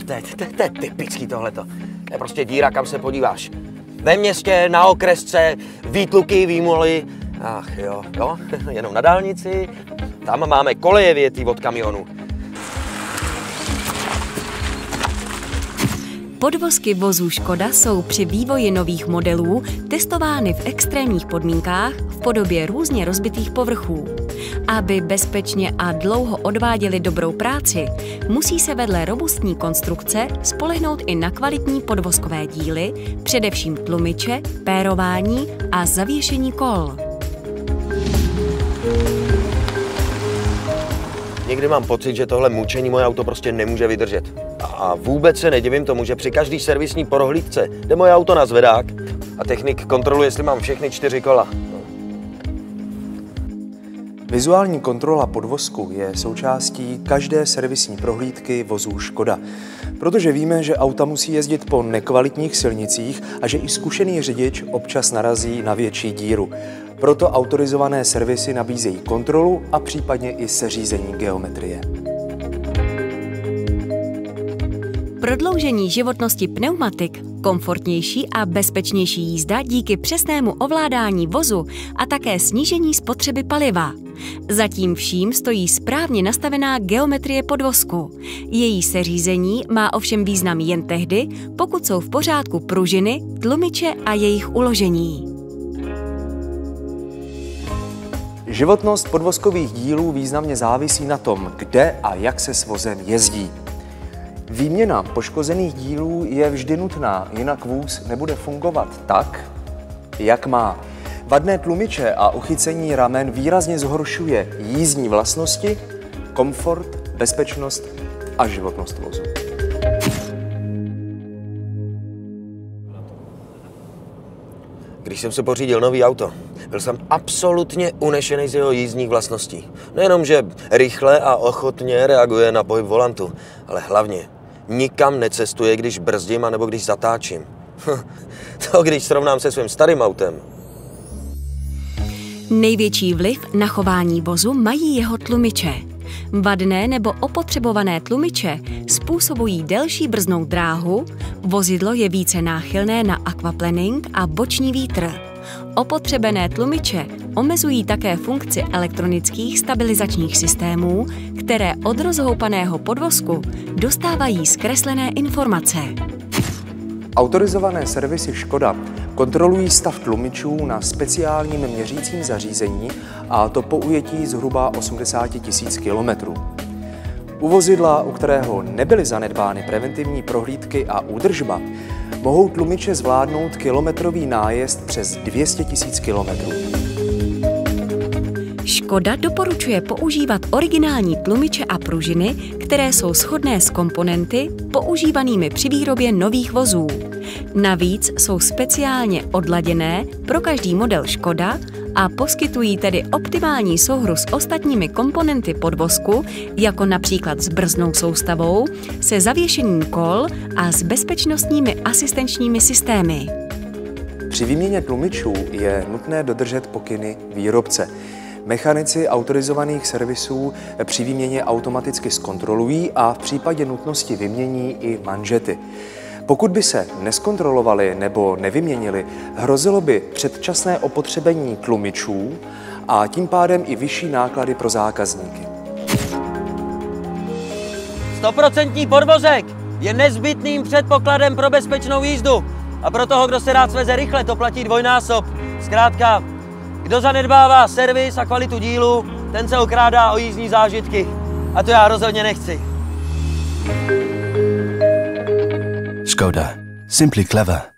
To je typický tohleto. To je prostě díra, kam se podíváš. Ve městě, na okresce, výtluky, výmoly. Ach jo, jenom na dálnici. Tam máme koleje vyjetý od kamionů. Podvozky vozů Škoda jsou při vývoji nových modelů testovány v extrémních podmínkách v podobě různě rozbitých povrchů. Aby bezpečně a dlouho odváděli dobrou práci, musí se vedle robustní konstrukce spolehnout i na kvalitní podvozkové díly, především tlumiče, pérování a zavěšení kol. Někdy mám pocit, že tohle mučení moje auto prostě nemůže vydržet. A vůbec se nedivím tomu, že při každé servisní prohlídce jde moje auto na zvedák a technik kontroluje, jestli mám všechny 4 kola. Vizuální kontrola podvozku je součástí každé servisní prohlídky vozů Škoda. Protože víme, že auta musí jezdit po nekvalitních silnicích a že i zkušený řidič občas narazí na větší díru. Proto autorizované servisy nabízejí kontrolu a případně i seřízení geometrie. Prodloužení životnosti pneumatik, komfortnější a bezpečnější jízda díky přesnému ovládání vozu a také snížení spotřeby paliva. Zatím vším stojí správně nastavená geometrie podvozku. Její seřízení má ovšem význam jen tehdy, pokud jsou v pořádku pružiny, tlumiče a jejich uložení. Životnost podvozkových dílů významně závisí na tom, kde a jak se s vozem jezdí. Výměna poškozených dílů je vždy nutná, jinak vůz nebude fungovat tak, jak má. Vadné tlumiče a uchycení ramen výrazně zhoršuje jízdní vlastnosti, komfort, bezpečnost a životnost vozu. Když jsem si pořídil nový auto, byl jsem absolutně unešený z jeho jízdních vlastností. Nejenom, že rychle a ochotně reaguje na pohyb volantu, ale hlavně nikam necestuje, když brzdím anebo když zatáčím. To když srovnám se svým starým autem. Největší vliv na chování vozu mají jeho tlumiče. Vadné nebo opotřebované tlumiče způsobují delší brzdnou dráhu, vozidlo je více náchylné na aquaplaning a boční vítr. Opotřebené tlumiče omezují také funkci elektronických stabilizačních systémů, které od rozhoupaného podvozku dostávají zkreslené informace. Autorizované servisy Škoda kontrolují stav tlumičů na speciálním měřícím zařízení a to po ujetí zhruba 80 000 kilometrů. U vozidla, u kterého nebyly zanedbány preventivní prohlídky a údržba, mohou tlumiče zvládnout kilometrový nájezd přes 200 000 kilometrů. Škoda doporučuje používat originální tlumiče a pružiny, které jsou shodné s komponenty používanými při výrobě nových vozů. Navíc jsou speciálně odladěné pro každý model Škoda a poskytují tedy optimální souhru s ostatními komponenty podvozku, jako například s brzdnou soustavou, se zavěšením kol a s bezpečnostními asistenčními systémy. Při výměně tlumičů je nutné dodržet pokyny výrobce. Mechanici autorizovaných servisů při výměně automaticky zkontrolují a v případě nutnosti vymění i manžety. Pokud by se neskontrolovali nebo nevyměnili, hrozilo by předčasné opotřebení tlumičů a tím pádem i vyšší náklady pro zákazníky. 100% podvozek je nezbytným předpokladem pro bezpečnou jízdu. A pro toho, kdo se rád sveze rychle, to platí dvojnásob. Zkrátka, kdo zanedbává servis a kvalitu dílu, ten se okrádá o jízdní zážitky. A to já rozhodně nechci. Škoda. Simply clever.